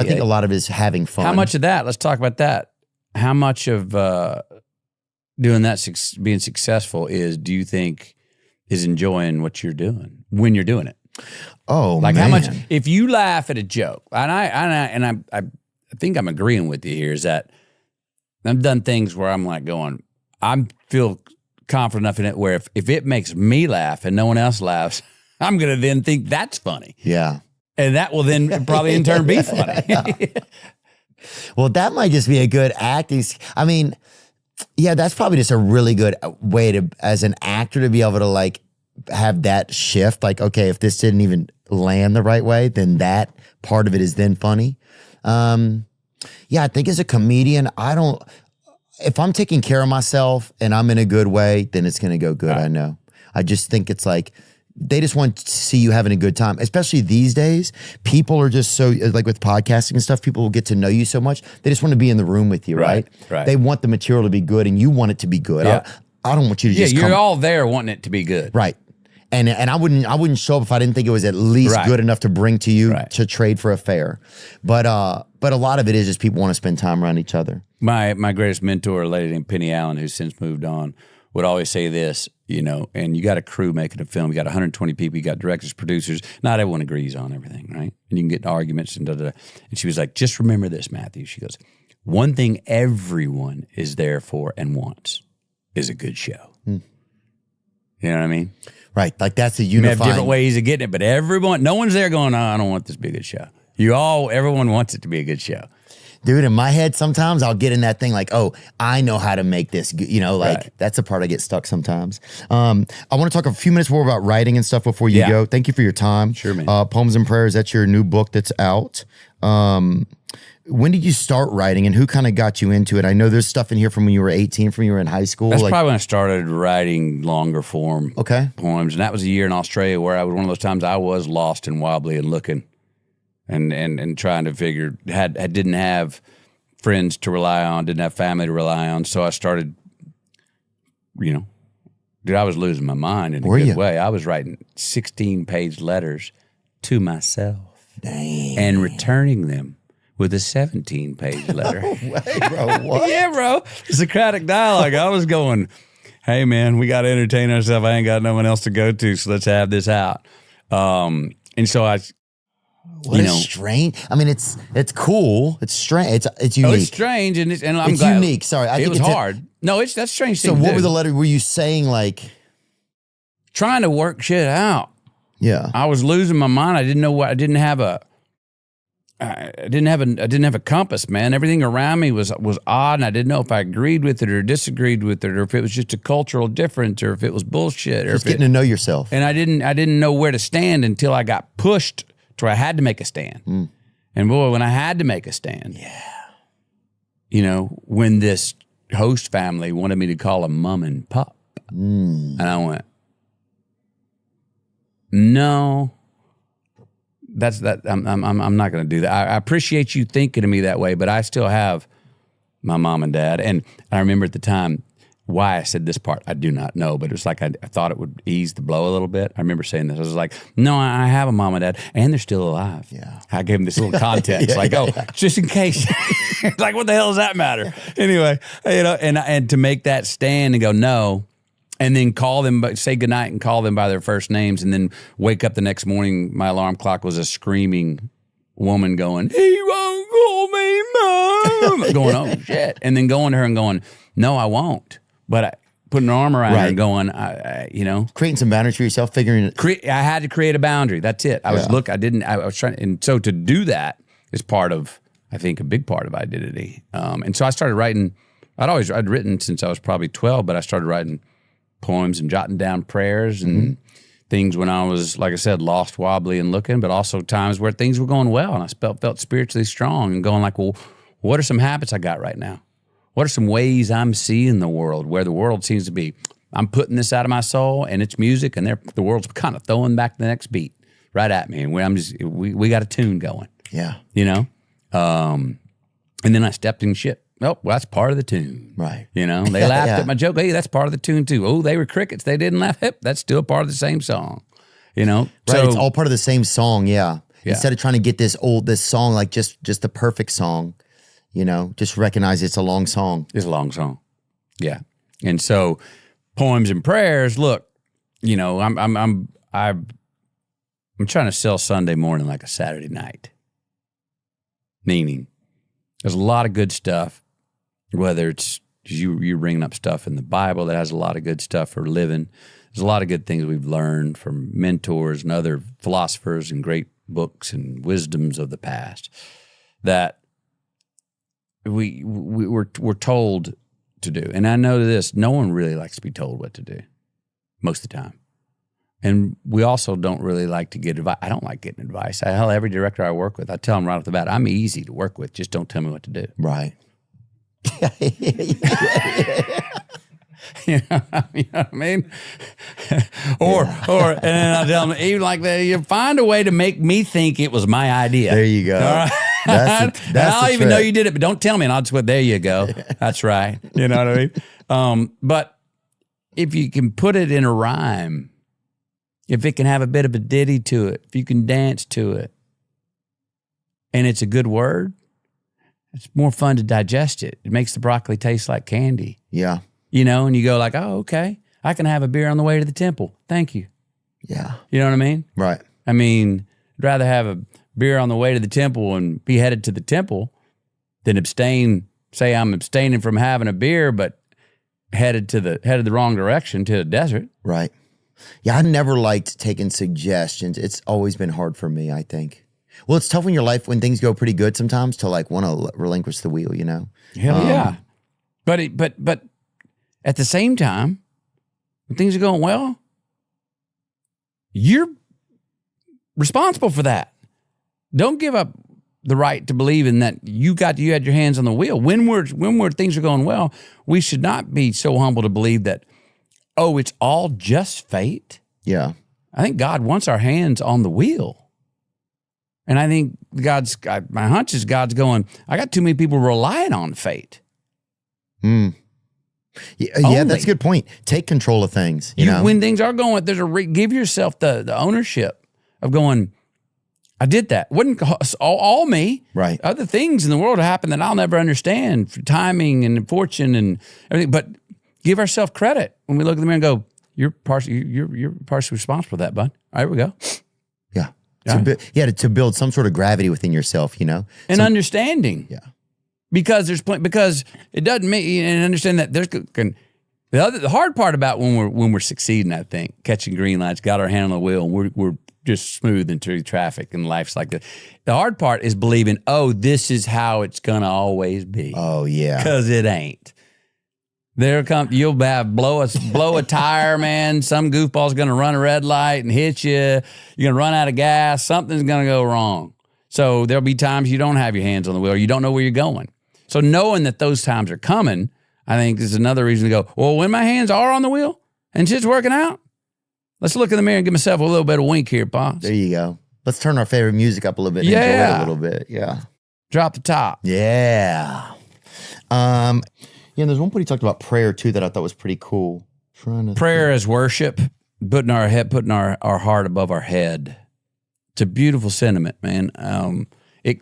I think a lot of it is having fun. How much of that? Let's talk about that. How much of doing that, being successful, do you think is enjoying what you're doing when you're doing it? Oh, like man. how much? If you laugh at a joke, and I think I'm agreeing with you here, is that I've done things where I'm like going, I feel confident enough in it where if it makes me laugh and no one else laughs, I'm going to then think that's funny. Yeah. And that will then probably in turn be funny. Well, that might just be a good acting. I mean, yeah, that's probably just a really good way to, as an actor, to be able to like have that shift. Like, okay, if this didn't even land the right way, then that part of it is then funny. Yeah, I think as a comedian, if I'm taking care of myself and I'm in a good way, then it's going to go good. Right. I know. I just think it's like, they just want to see you having a good time, especially these days. People are just so, like with podcasting and stuff, people will get to know you so much. They just want to be in the room with you, right? They want the material to be good and you want it to be good. Yeah. I don't want you to just you're all there wanting it to be good. Right. And I wouldn't show up if I didn't think it was at least good enough to bring to you to trade for a fare. But a lot of it is just people want to spend time around each other. My greatest mentor, a lady named Penny Allen, who's since moved on, would always say this, and you got a crew making a film, you got 120 people, you got directors, producers, not everyone agrees on everything, right? And you can get in arguments and da-da-da. And she was like, just remember this, Matthew. She goes, one thing everyone is there for and wants is a good show. You know what I mean? Right, like that's a unifying. You have different ways of getting it, but no one's there going, I don't want this to be a good show. Everyone wants it to be a good show. Dude, in my head, sometimes I'll get in that thing like, oh, I know how to make this, that's the part I get stuck sometimes. I want to talk a few minutes more about writing and stuff before you go. Thank you for your time. Sure, man. Poems and Prayers, that's your new book that's out. When did you start writing and who kind of got you into it? I know there's stuff in here from when you were 18, from when you were in high school. That's probably when I started writing longer form poems. And that was a year in Australia where I was one of those times I was lost and wobbly and looking. And trying to figure, didn't have friends to rely on, didn't have family to rely on. So I started, dude, I was losing my mind in a good way. I was writing 16-page letters to myself. Dang. And returning them with a 17-page letter. No way, bro. What? Yeah, bro. Socratic dialogue. I was going, hey, man, we got to entertain ourselves. I ain't got no one else to go to, so let's have this out. And so I... What is strange? I mean, it's cool. It's strange. It's unique. Oh, it's strange, and I'm it's glad. Unique. Sorry, I think it was hard. No, that's strange. So, what were the letters? Were you saying like trying to work shit out? Yeah, I was losing my mind. I didn't know what. I didn't have a compass, man. Everything around me was odd, and I didn't know if I agreed with it or disagreed with it, or if it was just a cultural difference, or if it was bullshit, or just getting to know yourself. And I didn't know where to stand until I got pushed. Where I had to make a stand. And boy, when I had to make a stand, when this host family wanted me to call them mom and pop, and I went, no, I'm not going to do that. I appreciate you thinking of me that way, but I still have my mom and dad. And I remember at the time, why I said this part, I do not know, but it was like I thought it would ease the blow a little bit. I remember saying this. I was like, no, I have a mom and dad, and they're still alive. Yeah. I gave them this little context, just in case. Like, what the hell does that matter? Anyway, and to make that stand and go, no, and then call them, say goodnight and call them by their first names, and then wake up the next morning, my alarm clock was a screaming woman going, he won't call me mom. Going, oh, shit. And then going to her and going, no, I won't. But putting an arm around her and going, creating some boundaries for yourself, figuring it. I had to create a boundary. That's it. I was trying, and so to do that is part of, I think, a big part of identity. And so I started writing. I'd written since I was probably 12, but I started writing poems and jotting down prayers and things when I was, like I said, lost, wobbly, and looking, but also times where things were going well, and I felt spiritually strong and going like, well, what are some habits I got right now? What are some ways I'm seeing the world, where the world seems to be, I'm putting this out of my soul and it's music, and the world's kind of throwing back the next beat right at me. And we got a tune going. Yeah. And then I stepped in shit. Oh, well, that's part of the tune. Right. They laughed at my joke. Hey, that's part of the tune too. Oh, they were crickets. They didn't laugh. That's still part of the same song. Right, it's all part of the same song, yeah. Yeah. Instead of trying to get this song, like just the perfect song, just recognize it's a long song. It's a long song. Yeah. And so Poems and Prayers, look, I'm trying to sell Sunday morning like a Saturday night. Meaning, there's a lot of good stuff, whether it's you're bringing up stuff in the Bible that has a lot of good stuff for living. There's a lot of good things we've learned from mentors and other philosophers and great books and wisdoms of the past that we're told to do. And I know this, no one really likes to be told what to do most of the time. And we also don't really like to get advice. I don't like getting advice. I tell every director I work with, I tell them right off the bat, I'm easy to work with. Just don't tell me what to do. Right. You know what I mean? or and then I tell them, even like that, you find a way to make me think it was my idea. There you go. All right? That's I'll even know you did it, but don't tell me. And I'll just go, there you go. That's right. You know what I mean? But if you can put it in a rhyme, if it can have a bit of a ditty to it, if you can dance to it, and it's a good word, it's more fun to digest it. It makes the broccoli taste like candy. Yeah. And you go like, oh, okay, I can have a beer on the way to the temple. Thank you. Yeah. You know what I mean? Right. I mean, I'd rather have a beer on the way to the temple and be headed to the temple than say I'm abstaining from having a beer, but headed the wrong direction to the desert. Right. Yeah, I never liked taking suggestions. It's always been hard for me, I think. Well, it's tough in your life when things go pretty good sometimes to like want to relinquish the wheel, Hell yeah. But at the same time, when things are going well, you're responsible for that. Don't give up the right to believe in that you had your hands on the wheel. When things are going well, we should not be so humble to believe that, oh, it's all just fate. Yeah. I think God wants our hands on the wheel. And I think my hunch is God's going, I got too many people relying on fate. Yeah, that's a good point. Take control of things. You know? When things are going, give yourself the ownership of going, I did that. It wasn't all me. Right. Other things in the world happen that I'll never understand, for timing and fortune and everything. But give ourselves credit when we look at the mirror and go, you're partially responsible for that, bud. All right, here we go. Yeah. To build some sort of gravity within yourself, and understanding. Yeah. Because because it doesn't mean, and understand that the hard part about when we're succeeding, I think, catching green lights, got our hand on the wheel, and we're just smoothing through traffic and life's like this. The hard part is believing, oh, this is how it's gonna always be. Oh yeah. Because it ain't. You'll blow a tire, man. Some goofball's gonna run a red light and hit you. You're gonna run out of gas. Something's gonna go wrong. So there'll be times you don't have your hands on the wheel, or you don't know where you're going. So knowing that those times are coming, I think is another reason to go, well, when my hands are on the wheel and shit's working out, let's look in the mirror and give myself a little bit of wink here, boss. There you go. Let's turn our favorite music up a little bit and enjoy it a little bit. Yeah. Drop the top. Yeah. There's one point he talked about prayer too that I thought was pretty cool. Prayer is worship, putting our heart above our head. It's a beautiful sentiment, man.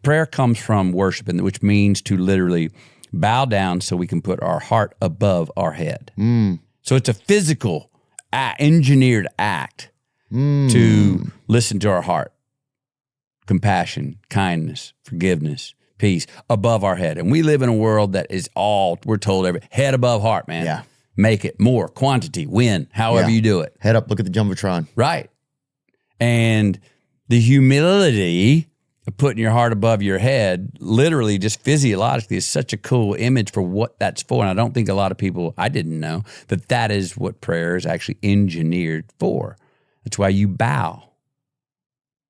Prayer comes from worship, which means to literally bow down so we can put our heart above our head. So it's a physical, engineered act to listen to our heart. Compassion, kindness, forgiveness, peace above our head. And we live in a world that is we're told head above heart, man. Yeah. Make it more, quantity, win, however you do it. Head up, look at the Jumbotron. Right. And the humility of putting your heart above your head, literally just physiologically, is such a cool image for what that's for. And I don't think a lot of people, I didn't know, that is what prayer is actually engineered for. That's why you bow.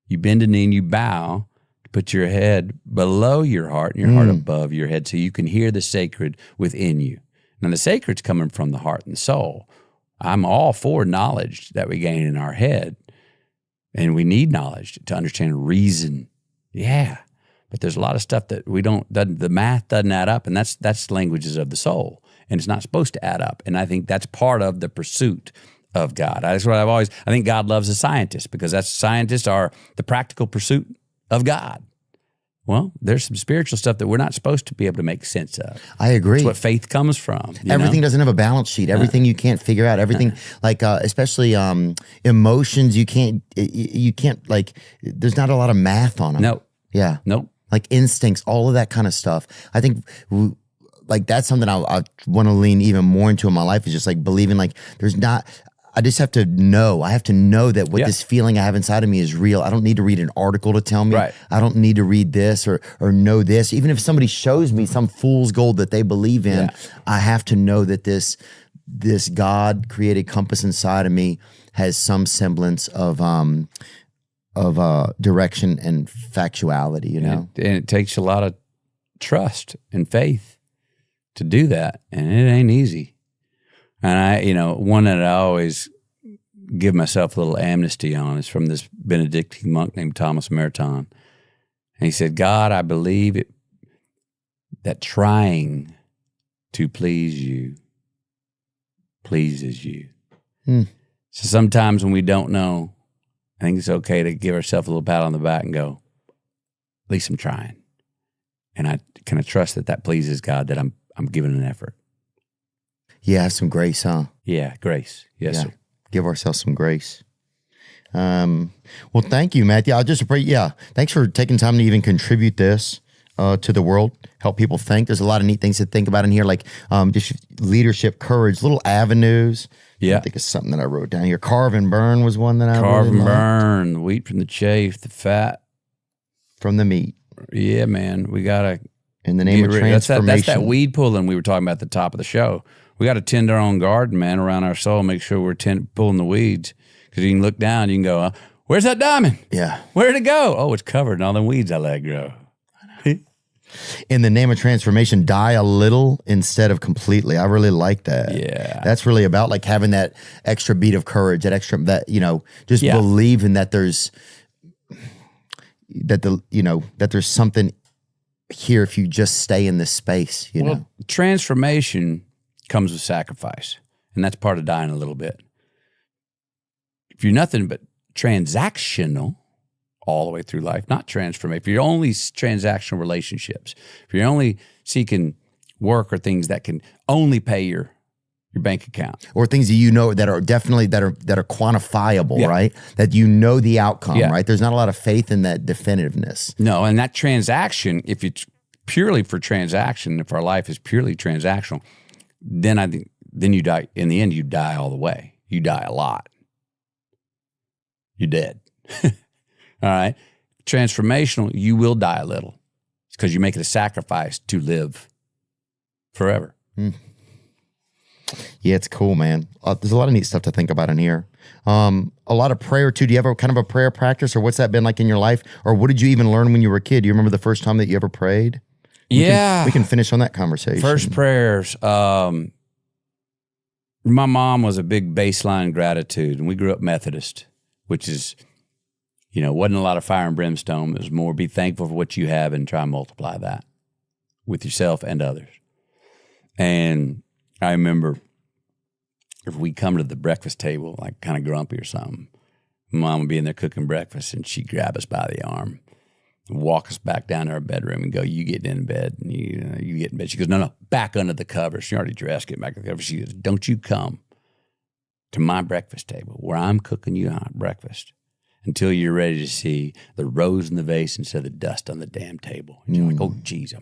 You bend a knee and you bow to put your head below your heart and your heart above your head so you can hear the sacred within you. Now, the sacred's coming from the heart and the soul. I'm all for knowledge that we gain in our head. And we need knowledge to understand reason. Yeah. But there's a lot of stuff that the math doesn't add up. And that's languages of the soul. And it's not supposed to add up. And I think that's part of the pursuit of God. That's what I think God loves a scientist, because scientists are the practical pursuit of God. Well, there's some spiritual stuff that we're not supposed to be able to make sense of. I agree. It's what faith comes from. Everything doesn't have a balance sheet. Everything you can't figure out. Everything especially emotions, you can't like, there's not a lot of math on them. No. Yeah. Nope. Like instincts, all of that kind of stuff. I think like that's something I want to lean even more into in my life, is just like believing like there's not, I just have to know. I have to know that what this feeling I have inside of me is real. I don't need to read an article to tell me. Right. I don't need to read this or know this. Even if somebody shows me some fool's gold that they believe in, I have to know that this God created compass inside of me has some semblance of direction and factuality, you know? And it takes a lot of trust and faith to do that. And it ain't easy. And one that I always give myself a little amnesty on is from this Benedictine monk named Thomas Merton. And he said, God, I believe that trying to please you pleases you. So sometimes when we don't know, I think it's okay to give ourselves a little pat on the back and go, at least I'm trying. And I kind of trust that pleases God, that I'm giving an effort. Yeah, have some grace, huh? Yeah, grace. Yes, sir. Give ourselves some grace. Well, thank you, Matthew. I just appreciate, thanks for taking time to even contribute this to the world, help people think. There's a lot of neat things to think about in here, like just leadership, courage, little avenues. Yeah. I think it's something that I wrote down here. Carve and burn was one that I Carve really and liked. burn, the wheat from the chaff, the fat from the meat. Yeah, man. We got to, in the name of transformation. That's that weed pulling we were talking about at the top of the show. We got to tend our own garden, man, around our soul. Make sure we're pulling the weeds, because you can look down, you can go, where's that diamond? Yeah. Where'd it go? Oh, it's covered in all the weeds I let grow. In the name of transformation, die a little instead of completely. I really like that. Yeah. That's really about like having that extra beat of courage, that just believing that there's something here if you just stay in this space, you know. Transformation comes with sacrifice, and that's part of dying a little bit. If you're nothing but transactional all the way through life, not transformation, if you're only transactional relationships, if you're only seeking work or things that can only pay your bank account, or things that that are definitely that are quantifiable, right? That you know the outcome, right? There's not a lot of faith in that definitiveness. No, and that transaction, if it's purely for transaction, if our life is purely transactional, then I think you die. In the end, you die all the way. You die a lot. You're dead. All right. Transformational, you will die a little. It's because you make it a sacrifice to live forever. Yeah, it's cool, man. There's a lot of neat stuff to think about in here. A lot of prayer too. Do you have a kind of a prayer practice, or what's that been like in your life? Or what did you even learn when you were a kid? Do you remember the first time that you ever prayed? We can finish on that conversation. First prayers. My mom was a big baseline gratitude, and we grew up Methodist, which is, wasn't a lot of fire and brimstone. It was more be thankful for what you have and try and multiply that with yourself and others. And I remember if we come to the breakfast table, like kind of grumpy or something, Mom would be in there cooking breakfast, and she'd grab us by the arm, walk us back down to our bedroom and go, you get in bed. And you get in bed. She goes, no, back under the covers. She already dressed, get back under the covers. She goes, don't you come to my breakfast table where I'm cooking you hot breakfast until you're ready to see the rose in the vase instead of the dust on the damn table. And you're like, oh, geez,